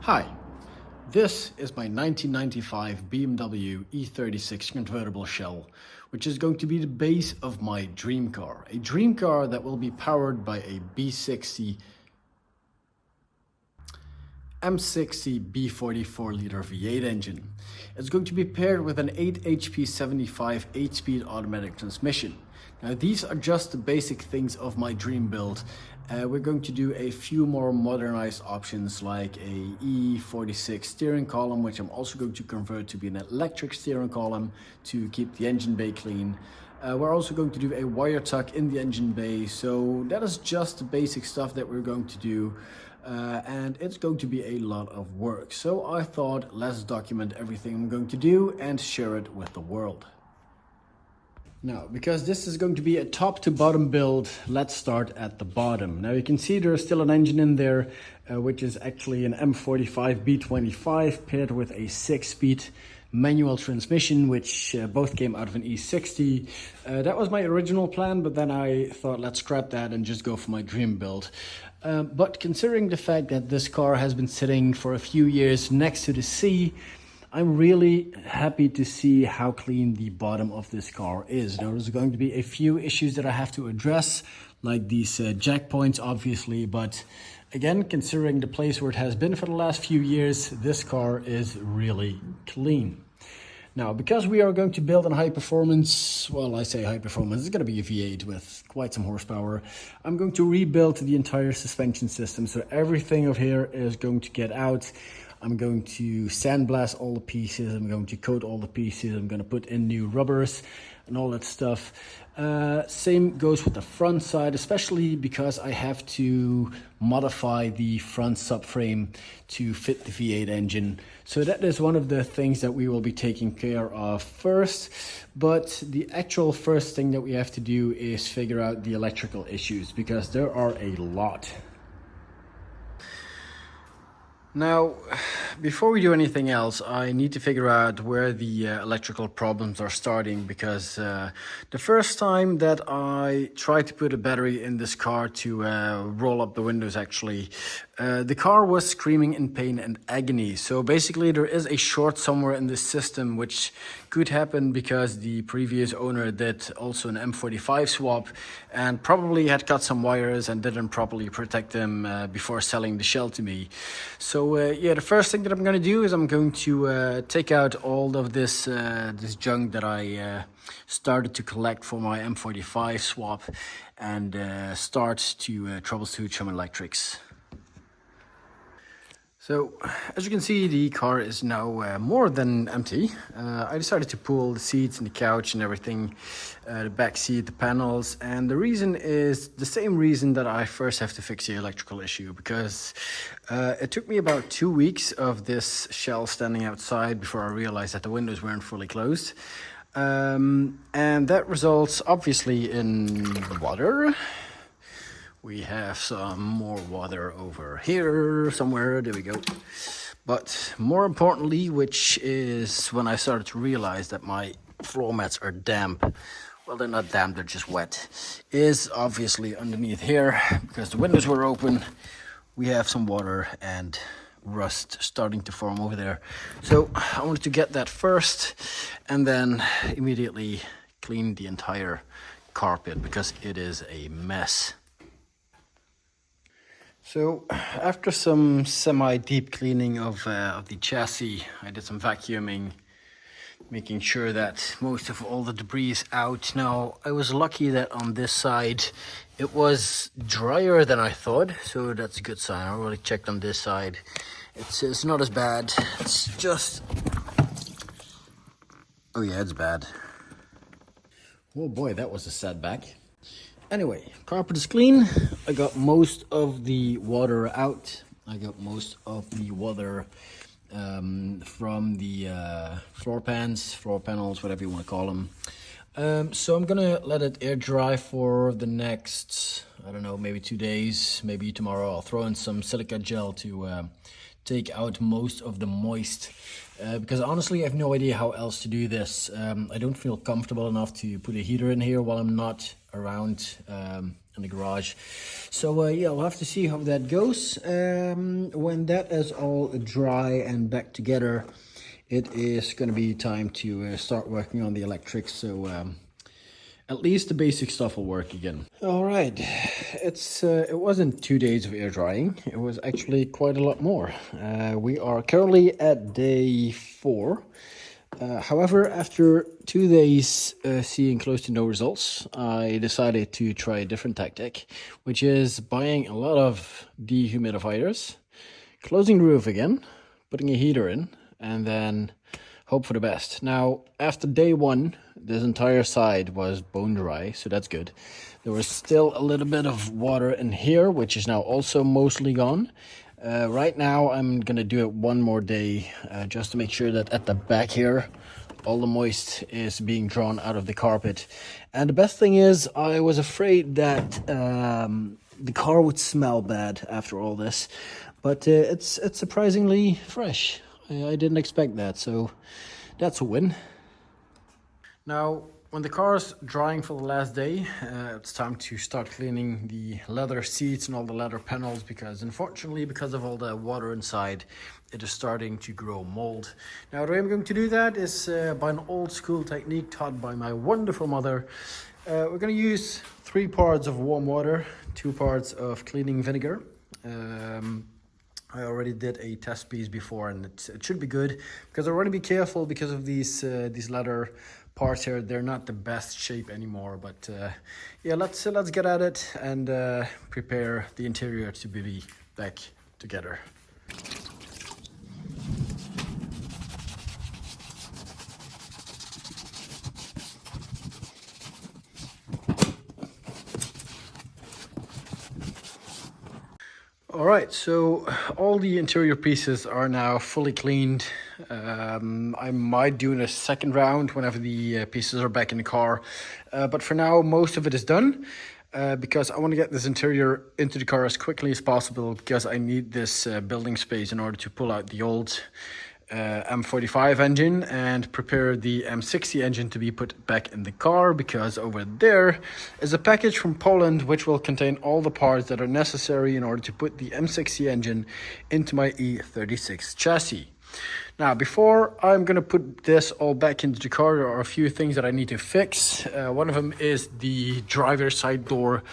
Hi, this is my 1995 BMW E36 convertible shell, which is going to be the base of my dream car. A dream car that will be powered by a M60B40 V8 engine. It's going to be paired with an 8 HP 75 8-speed automatic transmission. Now these are just the basic things of my dream build. We're going to do a few more modernized options like a E36 steering column, which I'm also going to convert to be an electric steering column to keep the engine bay clean. We're also going to do a wire tuck in the engine bay, so that is just the basic stuff that we're going to do. And it's going to be a lot of work. So I thought, let's document everything I'm going to do and share it with the world. Now, because this is going to be a top to bottom build, let's start at the bottom. Now you can see there's still an engine in there, which is actually an M45 B25 paired with a 6-speed manual transmission, which both came out of an E60. That was my original plan, but then I thought, let's scrap that and just go for my dream build. But considering the fact that this car has been sitting for a few years next to the sea, I'm really happy to see how clean the bottom of this car is. Now there's going to be a few issues that I have to address, like these jack points obviously, but again, considering the place where it has been for the last few years, this car is really clean. Now, because we are going to build on high performance, well, I say high performance, it's going to be a V8 with quite some horsepower. I'm going to rebuild the entire suspension system, so everything of here is going to get out. I'm going to sandblast all the pieces, I'm going to coat all the pieces, I'm going to put in new rubbers and all that stuff. Same goes with the front side, especially because I have to modify the front subframe to fit the V8 engine. So that is one of the things that we will be taking care of first. But the actual first thing that we have to do is figure out the electrical issues, because there are a lot. Now, before we do anything else, I need to figure out where the electrical problems are starting, because the first time that I tried to put a battery in this car to roll up the windows, actually, the car was screaming in pain and agony. So basically there is a short somewhere in this system, which could happen because the previous owner did also an M45 swap and probably had cut some wires and didn't properly protect them before selling the shell to me. So yeah, the first thing that I'm going to do is I'm going to take out all of this this junk that I started to collect for my M45 swap and start to troubleshoot some electrics. So, as you can see, the car is now more than empty. I decided to pull the seats and the couch and everything, the back seat, the panels, and the reason is the same reason that I first have to fix the electrical issue, because it took me about 2 weeks of this shell standing outside before I realized that the windows weren't fully closed. And that results obviously in water. We have some more water over here somewhere, there we go. But more importantly, which is when I started to realize that my floor mats are damp, well, they're not damp, they're just wet, is obviously underneath here, because the windows were open. We have some water and rust starting to form over there. So I wanted to get that first and then immediately clean the entire carpet, because it is a mess. So after some semi-deep cleaning of the chassis, I did some vacuuming, making sure that most of all the debris is out. Now, I was lucky that on this side it was drier than I thought, so that's a good sign. I already checked on this side. It's not as bad. It's just... oh yeah, it's bad. Oh boy, that was a setback. Anyway, carpet is clean. I got most of the water out. I got most of the water from the floor panels, whatever you want to call them. So I'm gonna let it air dry for the next, I don't know, maybe 2 days, maybe tomorrow. I'll throw in some silica gel to take out most of the moist, because honestly I have no idea how else to do this. I don't feel comfortable enough to put a heater in here while I'm not around in the garage. So yeah, we'll have to see how that goes. When that is all dry and back together, it is going to be time to start working on the electrics. So at least the basic stuff will work again. All right, it wasn't 2 days of air drying. It was actually quite a lot more. We are currently at day 4. However, after 2 days seeing close to no results, I decided to try a different tactic, which is buying a lot of dehumidifiers, closing the roof again, putting a heater in, and then hope for the best. Now, after day 1, this entire side was bone dry, so that's good. There was still a little bit of water in here, which is now also mostly gone. Right now, I'm gonna do it one more day, just to make sure that at the back here, all the moist is being drawn out of the carpet. And the best thing is, I was afraid that the car would smell bad after all this, but it's surprisingly fresh. I didn't expect that, so that's a win. Now, when the car is drying for the last day, it's time to start cleaning the leather seats and all the leather panels, because unfortunately, because of all the water inside, it is starting to grow mold. Now, the way I'm going to do that is by an old school technique taught by my wonderful mother. We're going to use 3 parts of warm water, 2 parts of cleaning vinegar. I already did a test piece before, and it should be good, because I want to be careful because of these leather parts here. They're not the best shape anymore, but yeah, let's get at it and prepare the interior to be back together. All right, so all the interior pieces are now fully cleaned. I might do a second round whenever the pieces are back in the car. But for now, most of it is done because I want to get this interior into the car as quickly as possible, because I need this building space in order to pull out the old M45 engine and prepare the M60 engine to be put back in the car, because over there is a package from Poland which will contain all the parts that are necessary in order to put the M60 engine into my E36 chassis. Now, before I'm going to put this all back into the car, there are a few things that I need to fix. One of them is the driver's side door.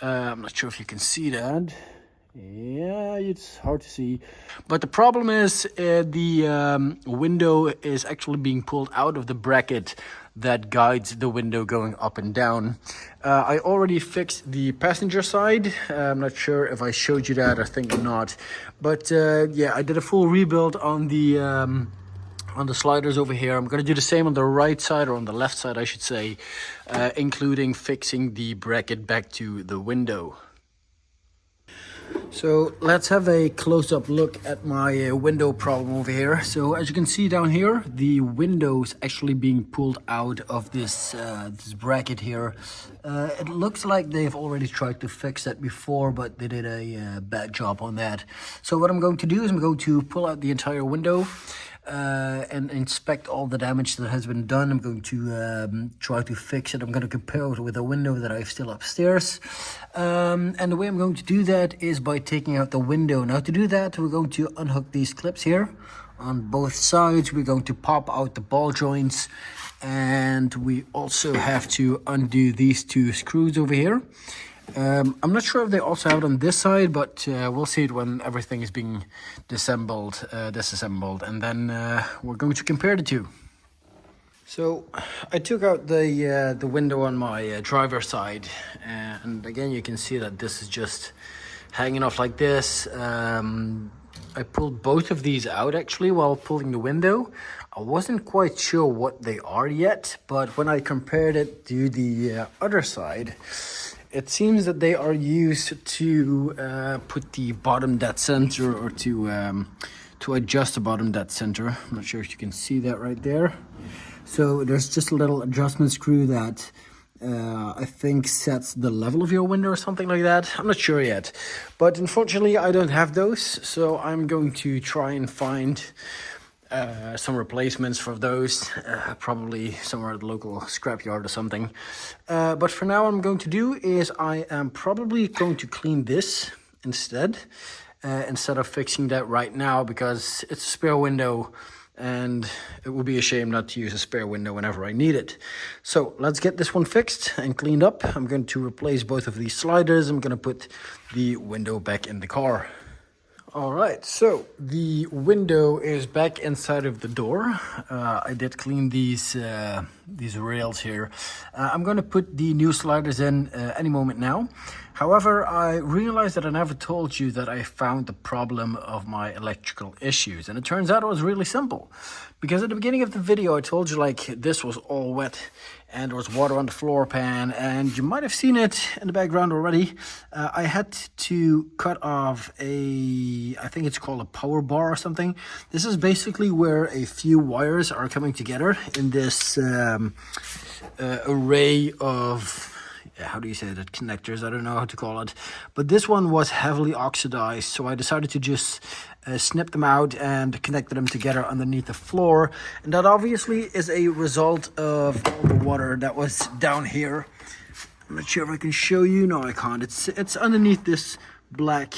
I'm not sure if you can see that. Yeah, it's hard to see, but the problem is the window is actually being pulled out of the bracket that guides the window going up and down. I already fixed the passenger side. I'm not sure if I showed you that. I think not, but yeah, I did a full rebuild on the sliders over here. I'm going to do the same on the right side, or on the left side I should say, including fixing the bracket back to the window. So let's have a close-up look at my window problem over here. So as you can see down here, the window's actually being pulled out of this this bracket here. It looks like they've already tried to fix that before, but they did a bad job on that. So what I'm going to do is I'm going to pull out the entire window and inspect all the damage that has been done. I'm going to try to fix it. I'm going to compare it with a window that I have still upstairs. And the way I'm going to do that is by taking out the window. Now, to do that, we're going to unhook these clips here on both sides. We're going to pop out the ball joints, and we also have to undo these 2 screws over here. I'm not sure if they also have it on this side, but we'll see it when everything is being disassembled, and then we're going to compare the 2. So I took out the window on my driver's side, and again you can see that this is just hanging off like this. I pulled both of these out actually while pulling the window. I wasn't quite sure what they are yet, but when I compared it to the other side, it seems that they are used to put the bottom dead center, or to adjust the bottom dead center. I'm not sure if you can see that right there. So there's just a little adjustment screw that I think sets the level of your window or something like that. I'm not sure yet, but unfortunately I don't have those, so I'm going to try and find some replacements for those, probably somewhere at the local scrapyard or something. But for now, what I'm going to do is I am probably going to clean this instead of fixing that right now, because it's a spare window and it would be a shame not to use a spare window whenever I need it. So let's get this one fixed and cleaned up. I'm going to replace both of these sliders. I'm going to put the window back in the car. All right, so the window is back inside of the door. I did clean these rails here. I'm going to put the new sliders in any moment now. However, I realized that I never told you that I found the problem of my electrical issues. And it turns out it was really simple. Because at the beginning of the video, I told you like this was all wet and there was water on the floor pan. And you might have seen it in the background already. I had to cut off I think it's called a power bar or something. This is basically where a few wires are coming together in this array of... how do you say that, connectors? I don't know how to call it, but this one was heavily oxidized, so I decided to just snip them out and connect them together underneath the floor. And that obviously is a result of all the water that was down here. I'm not sure if I can show you. No, I can't. It's underneath this black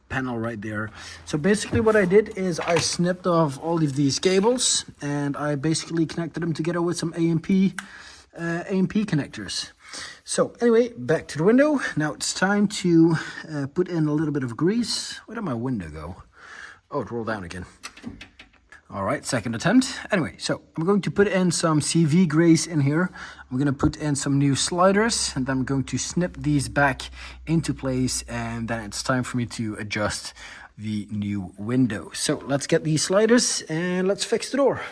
panel right there. So basically what I did is I snipped off all of these cables and I basically connected them together with some AMP connectors. So anyway, back to the window. Now it's time to put in a little bit of grease. Where did my window go? Oh, it rolled down again. All right, second attempt. Anyway, so I'm going to put in some CV grease in here. I'm going to put in some new sliders and then I'm going to snip these back into place, and then it's time for me to adjust the new window. So let's get these sliders and let's fix the door.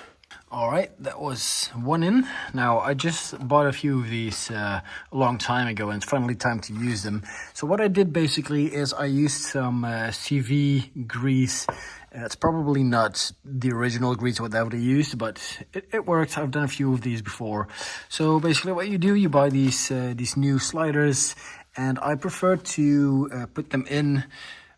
All right, that was one in. Now, I just bought a few of these a long time ago, and it's finally time to use them. So what I did basically is I used some CV grease. It's probably not the original grease whatever they used, but it worked. I've done a few of these before. So basically what you do, you buy these new sliders, and I prefer to put them in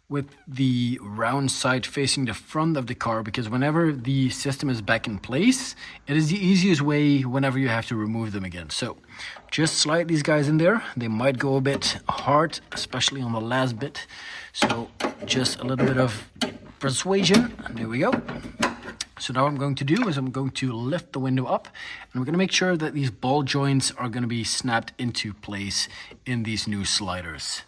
with the round side facing the front of the car, because whenever the system is back in place, it is the easiest way whenever you have to remove them again. So just slide these guys in there. They might go a bit hard, especially on the last bit. So just a little bit of persuasion. There we go. So now what I'm going to do is I'm going to lift the window up, and we're going to make sure that these ball joints are going to be snapped into place in these new sliders.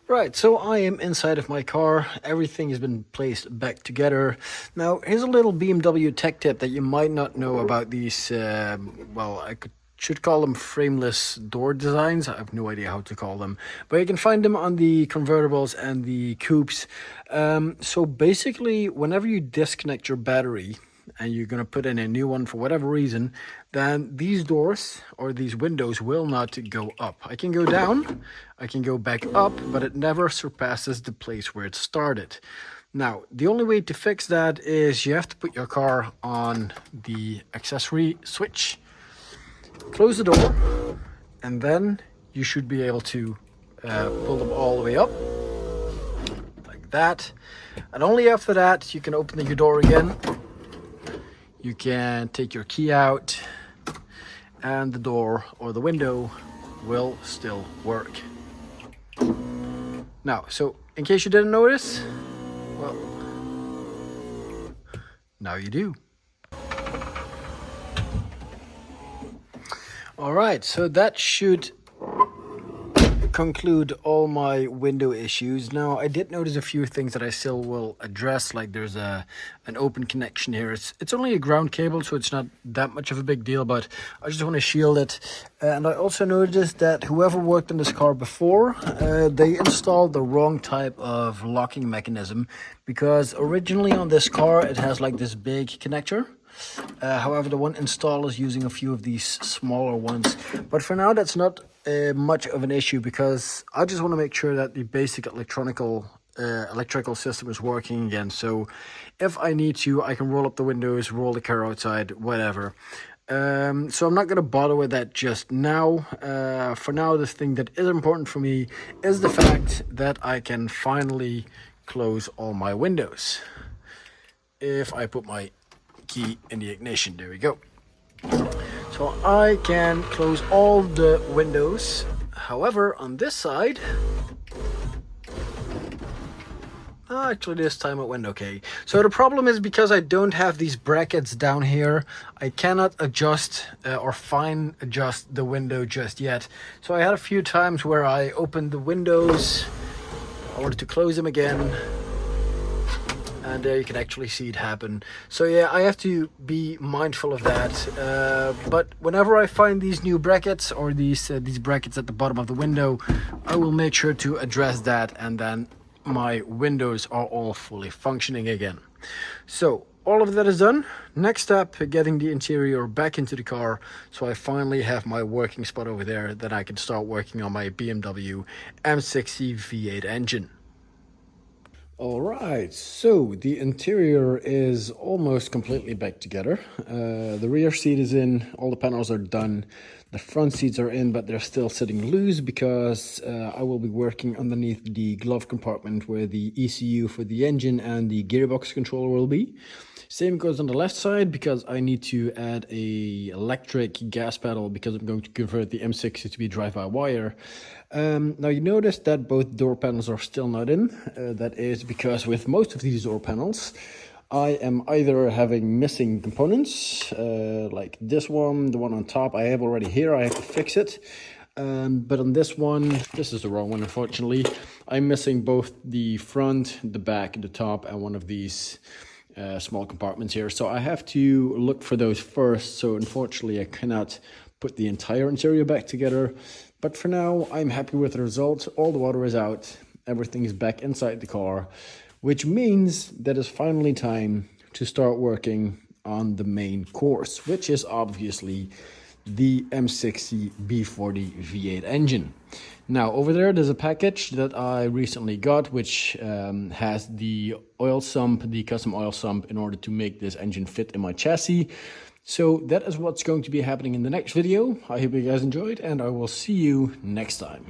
Right, so I am inside of my car. Everything has been placed back together. Now, here's a little BMW tech tip that you might not know about these, well, I should call them frameless door designs. I have no idea how to call them, but you can find them on the convertibles and the coupes. So basically, whenever you disconnect your battery and you're going to put in a new one for whatever reason, then these doors or these windows will not go up. I can go down, I can go back up, but it never surpasses the place where it started. Now, the only way to fix that is you have to put your car on the accessory switch, close the door, and then you should be able to pull them all the way up like that. And only after that you can open your door again. You can take your key out and the door or the window will still work. Now, so in case you didn't notice, well, now you do. All right, so that should conclude all my window issues. Now, I did notice a few things that I still will address, like there's an open connection here. It's only a ground cable, so it's not that much of a big deal, but I just want to shield it. And I also noticed that whoever worked on this car before, they installed the wrong type of locking mechanism, because originally on this car it has like this big connector. However, the one installed is using a few of these smaller ones, but for now that's not much of an issue, because I just want to make sure that the basic electrical system is working again. So if I need to, I can roll up the windows, roll the car outside, whatever. So I'm not going to bother with that just now. For now, the thing that is important for me is the fact that I can finally close all my windows. if I put my key in the ignition. There we go. So I can close all the windows. However, on this side, actually this time it went okay. So the problem is because I don't have these brackets down here, I cannot adjust or fine adjust the window just yet. So I had a few times where I opened the windows, I wanted to close them again, and there you can actually see it happen. So yeah, I have to be mindful of that. But whenever I find these new brackets or these brackets at the bottom of the window, I will make sure to address that, and then my windows are all fully functioning again. So all of that is done. Next step, getting the interior back into the car, so I finally have my working spot over there that I can start working on my BMW M60 V8 engine. Alright, so the interior is almost completely back together. The rear seat is in, all the panels are done. The front seats are in, but they're still sitting loose because I will be working underneath the glove compartment where the ECU for the engine and the gearbox controller will be. Same goes on the left side because I need to add a electric gas pedal because I'm going to convert the M60 to be drive-by-wire. Now you notice that both door panels are still not in. That is because with most of these door panels, I am either having missing components, like this one, the one on top I have already here, I have to fix it. But on this one, this is the wrong one unfortunately. I'm missing both the front, the back, the top, and one of these small compartments here. So I have to look for those first. So unfortunately I cannot put the entire interior back together. But for now, I'm happy with the result. All the water is out. Everything is back inside the car, which means that it's finally time to start working on the main course, which is obviously the M60B40 V8 engine. Now over there's a package that I recently got, which has the oil sump, the custom oil sump, in order to make this engine fit in my chassis. So that is what's going to be happening in the next video. I hope you guys enjoyed, and I will see you next time.